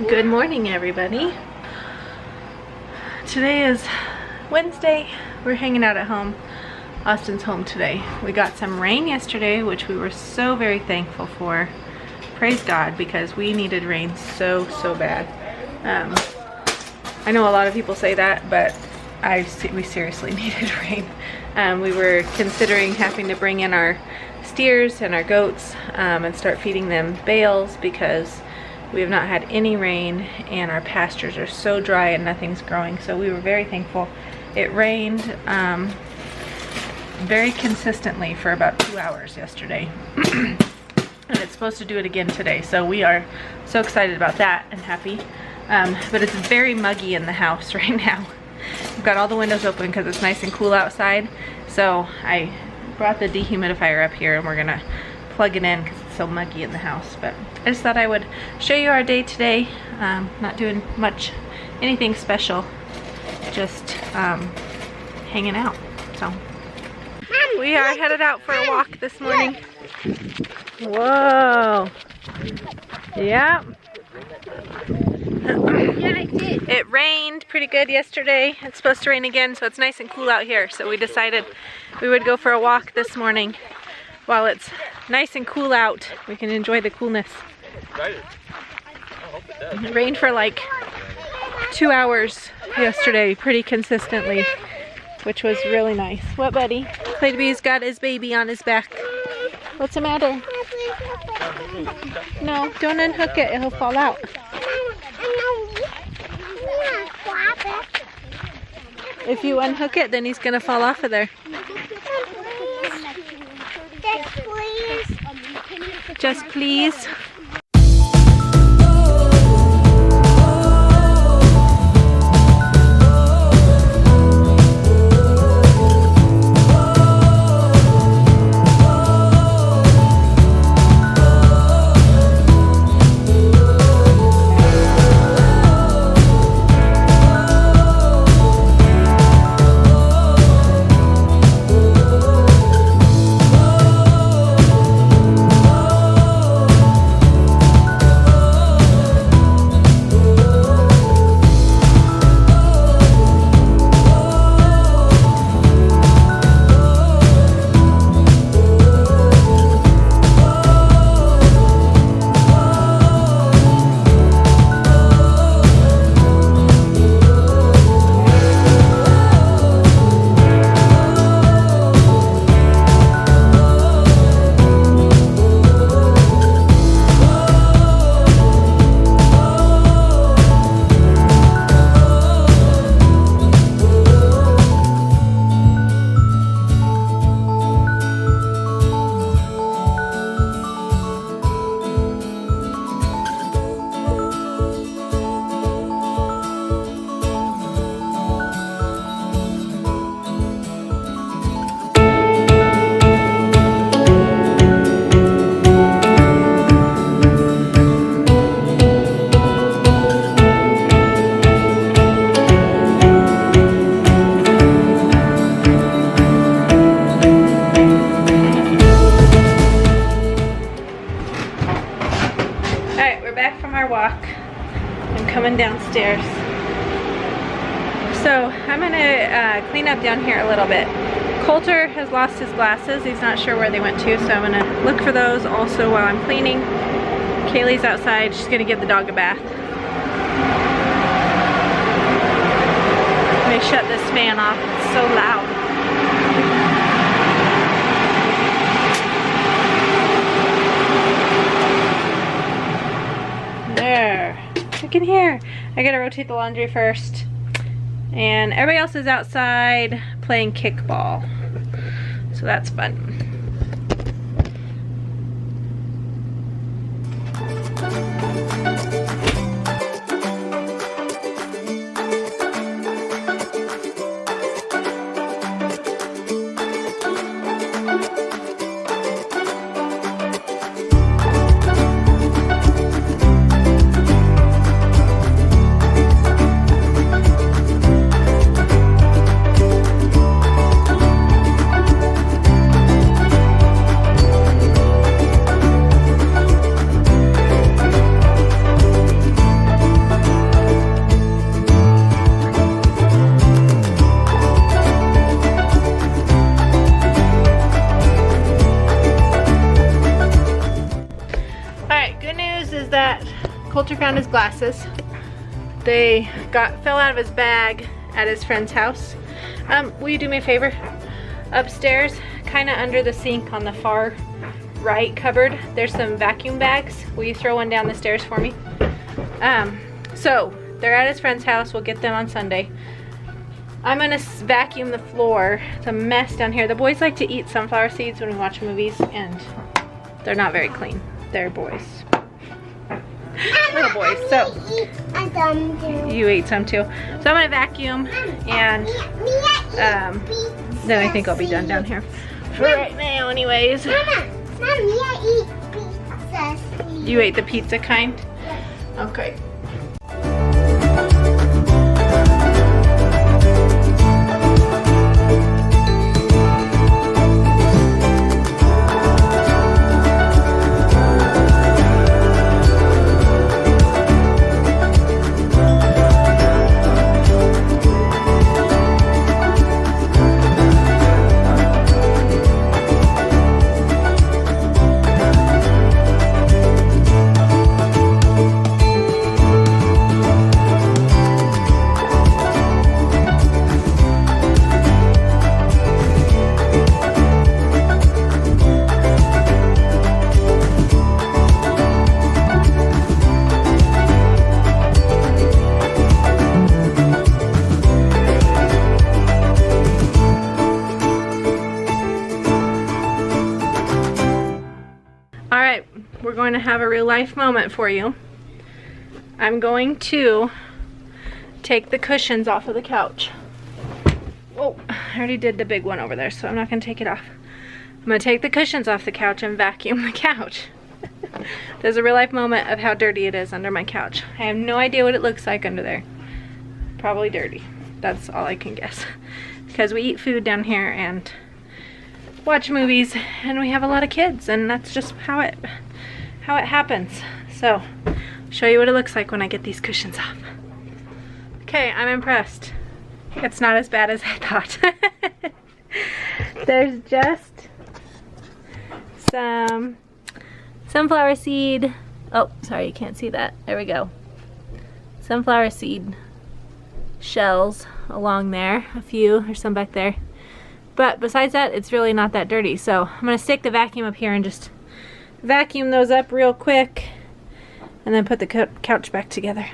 Good morning, everybody. Today is Wednesday. We're hanging out at home. Austin's home today. We got some rain yesterday, which we were so very thankful for. Praise God, because we needed rain so bad. I know a lot of people say that, but we seriously needed rain. We were considering having to bring in our steers and our goats and start feeding them bales because we have not had any rain and our pastures are so dry and nothing's growing. So we were very thankful. It rained very consistently for about 2 hours yesterday. And it's supposed to do it again today. So we are so excited about that and happy. But it's very muggy in the house right now. We've got all the windows open because it's nice and cool outside. So I brought the dehumidifier up here and we're gonna plug it in because it's so muggy in the house. But I just thought I would show you our day today. Not doing anything special, just hanging out. So we are headed out for a walk this morning. Whoa. Yep. It rained pretty good yesterday. It's supposed to rain again, so it's nice and cool out here. So we decided we would go for a walk this morning. While it's nice and cool out, we can enjoy the coolness. It rained for like 2 hours yesterday, pretty consistently, which was really nice. What, buddy? Klayton's got his baby on his back. What's the matter? No, don't unhook it, it'll fall out. If you unhook it, then he's gonna fall off of there. Just please. Downstairs. So I'm gonna clean up down here a little bit. Kolter has lost his glasses. He's not sure where they went to, so I'm gonna look for those also while I'm cleaning. Kaylee's outside. She's gonna give the dog a bath. Let me shut this fan off. It's so loud. There. Look in here. I gotta rotate the laundry first. And everybody else is outside playing kickball. So that's fun. Kolter found his glasses. They fell out of his bag at his friend's house. Will you do me a favor? Upstairs, kind of under the sink on the far right cupboard, there's some vacuum bags. Will you throw one down the stairs for me? So they're at his friend's house. We'll get them on Sunday. I'm gonna vacuum the floor. It's a mess down here. The boys like to eat sunflower seeds when we watch movies, and they're not very clean. They're boys. Little boys. So you ate some too. So I'm gonna vacuum, and then I think I'll be done down here for right now anyways. Mommy, I eat pizzas. You ate the pizza kind? Okay. We're going to have a real life moment for you. I'm going to take the cushions off of the couch. Oh, I already did the big one over there, so I'm not going to take it off. I'm going to take the cushions off the couch and vacuum the couch. There's a real life moment of how dirty it is under my couch. I have no idea what it looks like under there. Probably dirty. That's all I can guess. Because we eat food down here and watch movies, and we have a lot of kids, and that's just how it happens. So I'll show you what it looks like when I get these cushions off. Okay, I'm impressed. It's not as bad as I thought. There's just some sunflower seed. Oh, sorry, you can't see that. There we go. Sunflower seed shells along there. A few, there's some back there. But besides that, it's really not that dirty. So I'm gonna stick the vacuum up here and just vacuum those up real quick, and then put the couch back together.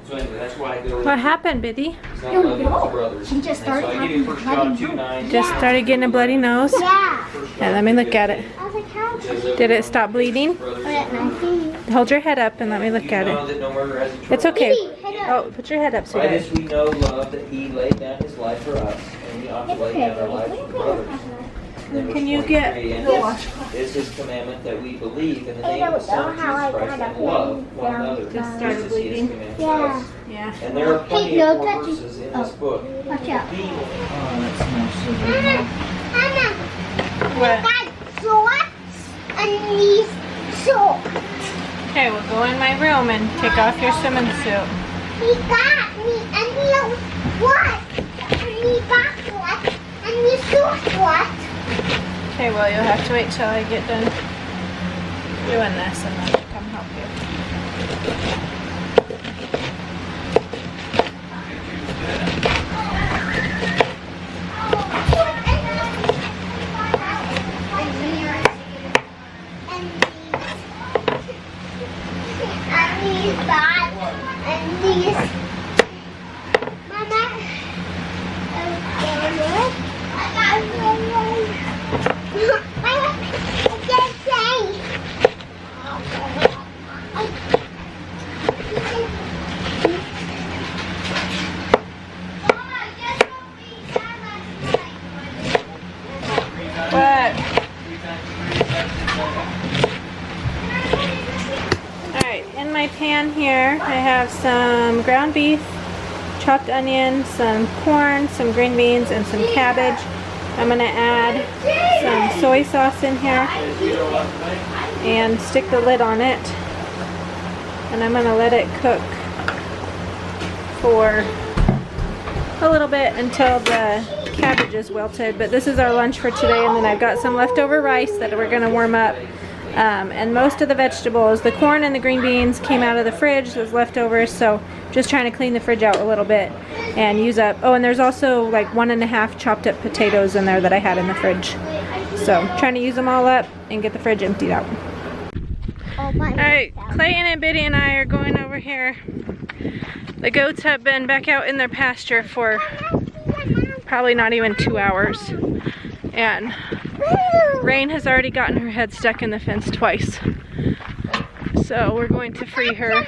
So anyway, that's why I go. What happened, Biddy? She just started Just started getting a bloody nose? Yeah. Yeah, let me look at it. I was like, how? Did it stop bleeding? Hold your head up and let me look at it. It's okay. Oh, put your head up, By this sweetheart. we know love, that he laid down his life for us, and we ought to lay down our lives for brothers. Can you get the washcloth? It's his commandment that we believe in the name of the Son Jesus Christ and love one another. Just started This is his bleeding? commandment to Yeah. us. Yeah. And there are plenty of more verses in this book. Watch out. What? Got shorts and these shorts. Okay, we'll go in my room and take off your swimming suit. He got me and he what? And he got what? And he shorts what? Okay, well, you'll have to wait till I get done doing this and then come help you. Pan here, I have some ground beef, chopped onion, some corn, some green beans, and some cabbage. I'm going to add some soy sauce in here and stick the lid on it, and I'm going to let it cook for a little bit until the cabbage is wilted. But this is our lunch for today, and then I've got some leftover rice that we're going to warm up And most of the vegetables, the corn and the green beans, came out of the fridge, those leftovers, so just trying to clean the fridge out a little bit and use up. Oh, and there's also like 1.5 chopped up potatoes in there that I had in the fridge. So trying to use them all up and get the fridge emptied out. Alright, Klayton and Biddy and I are going over here. The goats have been back out in their pasture for probably not even 2 hours. And Rain has already gotten her head stuck in the fence twice. So we're going to free her.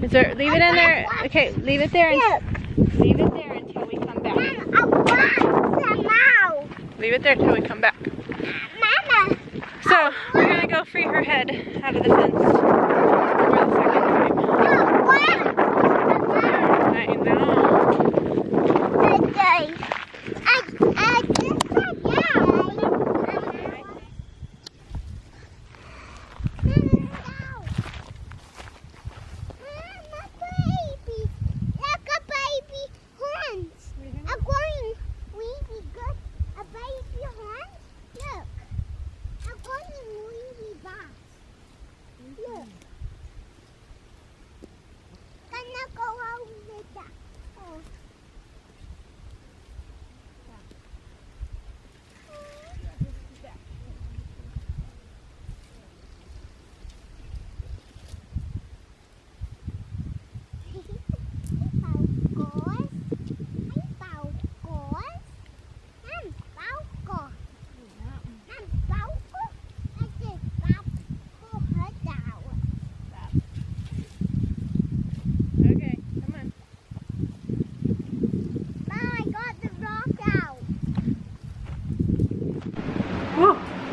Is there, leave it in there. Okay, leave it there. Leave it there until we come back. Leave it there until we come back. So we're gonna go free her head out of the fence for the second time. I know.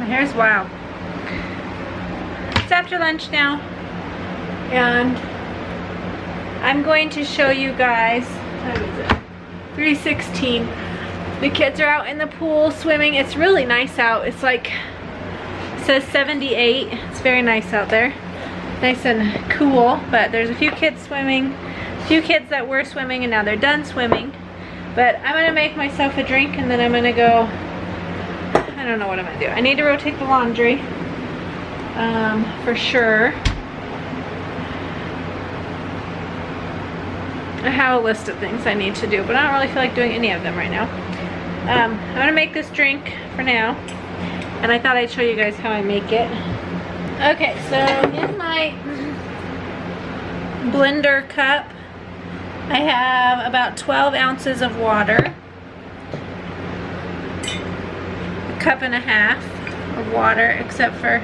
Hair's wild. It's after lunch now, and I'm going to show you guys, what is it? 3:16. The kids are out in the pool swimming. It's really nice out. It's like, it says 78. It's very nice out there. Nice and cool, but there's a few kids swimming, a few kids that were swimming and now they're done swimming. But I'm gonna make myself a drink and then I'm gonna go, I don't know what I'm gonna do. I need to rotate the laundry, for sure. I have a list of things I need to do, but I don't really feel like doing any of them right now. I'm gonna make this drink for now, and I thought I'd show you guys how I make it. Okay, so in my blender cup, I have about 12 ounces of water. 1.5 cups of water, except for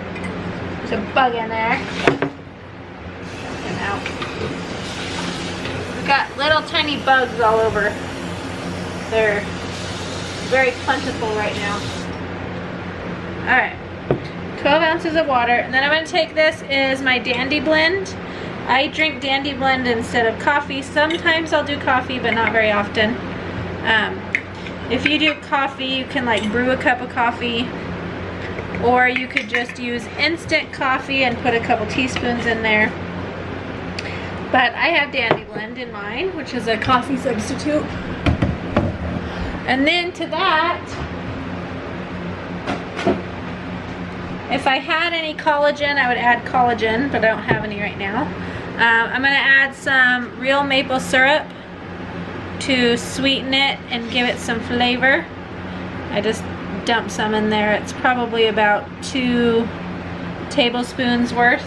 there's a bug in there. Get out. We've got little tiny bugs all over. They're very plentiful right now. Alright, 12 ounces of water. And then I'm going to take, this is my Dandy Blend. I drink Dandy Blend instead of coffee. Sometimes I'll do coffee, but not very often. If you do coffee, you can like brew a cup of coffee, or you could just use instant coffee and put a couple teaspoons in there. But I have Dandy Blend in mine, which is a coffee substitute. And then to that, if I had any collagen, I would add collagen, but I don't have any right now. I'm going to add some real maple syrup to sweeten it and give it some flavor. I just dumped some in there. It's probably about 2 tablespoons worth.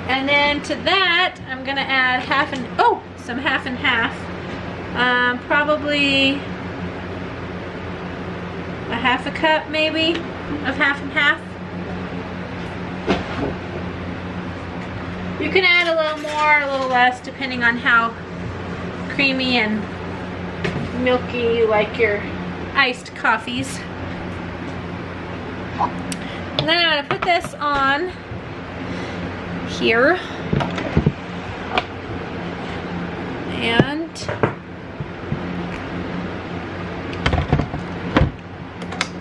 And then to that, I'm gonna add some half and half. Probably a 1/2 cup maybe of half and half. You can add a little more, a little less, depending on how creamy and milky you like your iced coffees. And then I'm gonna put this on here. And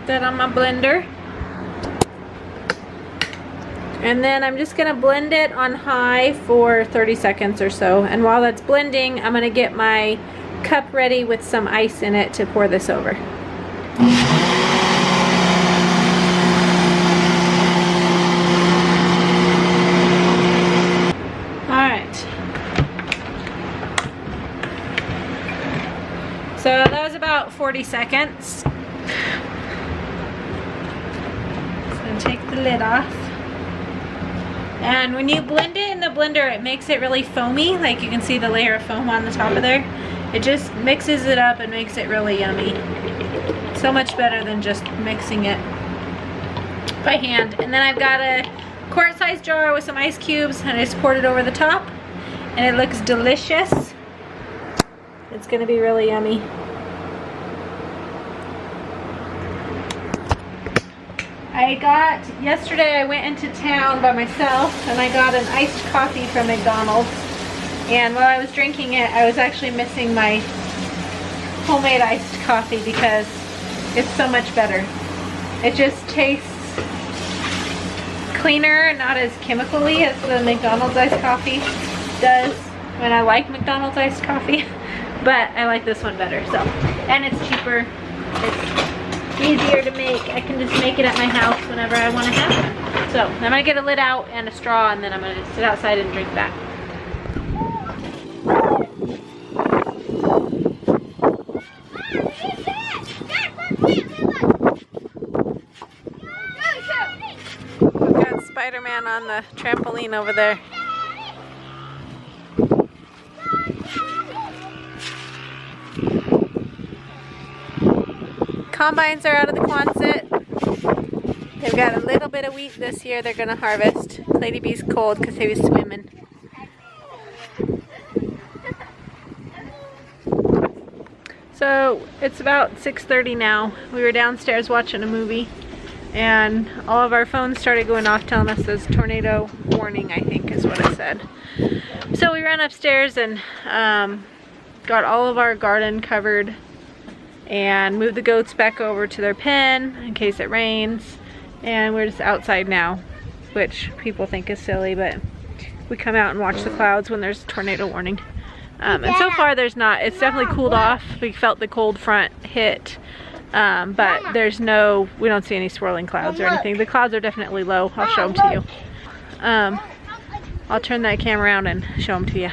that on my blender. And then I'm just gonna blend it on high for 30 seconds or so. And while that's blending, I'm gonna get my cup ready with some ice in it to pour this over. Alright. So that was about 40 seconds. Just gonna take the lid off. And when you blend it in the blender, it makes it really foamy. Like you can see the layer of foam on the top of there. It just mixes it up and makes it really yummy. So much better than just mixing it by hand. And then I've got a quart-sized jar with some ice cubes, and I just poured it over the top. And it looks delicious. It's gonna be really yummy. Yesterday I went into town by myself and I got an iced coffee from McDonald's. And while I was drinking it, I was actually missing my homemade iced coffee because it's so much better. It just tastes cleaner, not as chemically as the McDonald's iced coffee does. And I like McDonald's iced coffee, but I like this one better. So, and it's cheaper. It's easier to make. I can just make it at my house whenever I want to have one. So I'm gonna get a lid out and a straw, and then I'm gonna sit outside and drink that. We've got Spider-Man on the trampoline over there. Combines are out of the Quonset. They've got a little bit of wheat this year they're gonna harvest. Lady B's cold because he was swimming. So it's about 6:30 now. We were downstairs watching a movie and all of our phones started going off telling us there's tornado warning, I think is what it said. So we ran upstairs and got all of our garden covered and moved the goats back over to their pen in case it rains. And we're just outside now, which people think is silly, but we come out and watch the clouds when there's a tornado warning. And so far there's not. It's definitely cooled off. We felt the cold front hit, but there's no, we don't see any swirling clouds or anything. The clouds are definitely low. I'll show them to you. I'll turn that camera around and show them to you.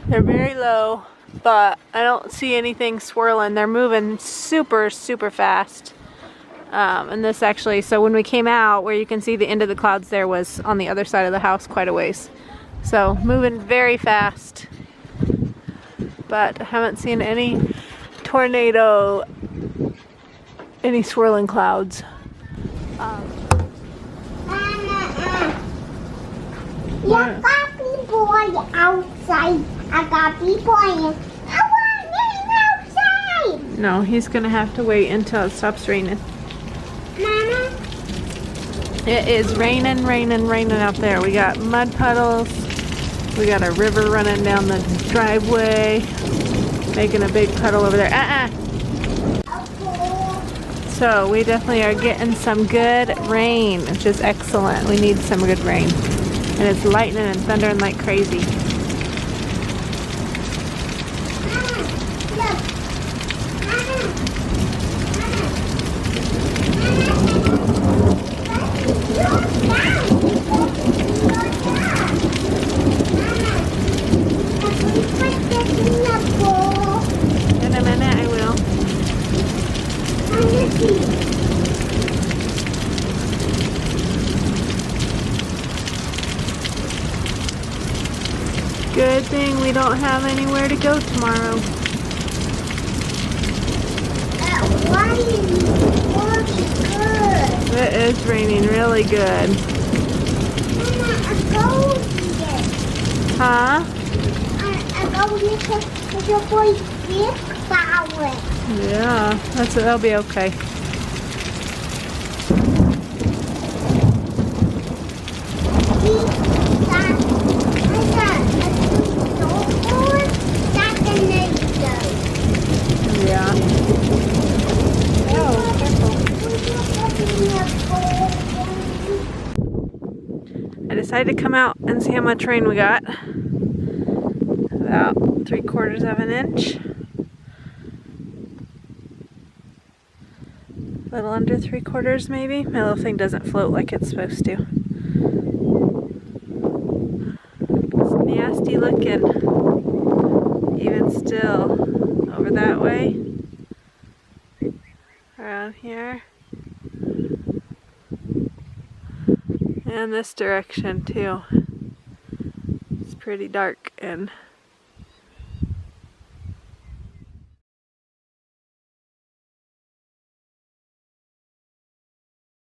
They're very low, but I don't see anything swirling. They're moving super, super fast. And this actually, so when we came out, where you can see the end of the clouds there was on the other side of the house quite a ways. So moving very fast. But I haven't seen any tornado, any swirling clouds. Yeah, Papi boy outside. I got people in. I want him outside. No, he's gonna have to wait until it stops raining. Mama? It is raining, raining, raining out there. We got mud puddles. We got a river running down the driveway, making a big puddle over there. So we definitely are getting some good rain, which is excellent. We need some good rain. And it's lightning and thundering like crazy. In a minute I will. Good thing we don't have anywhere to go tomorrow. It is raining really good. Huh? Yeah, that'll be okay. Yeah. Oh, careful. I decided to come out and see how much rain we got. About 3/4 of an inch. A little under 3/4 maybe. My little thing doesn't float like it's supposed to. It's nasty looking. Even still. Over that way. Around here. And this direction too. It's pretty dark and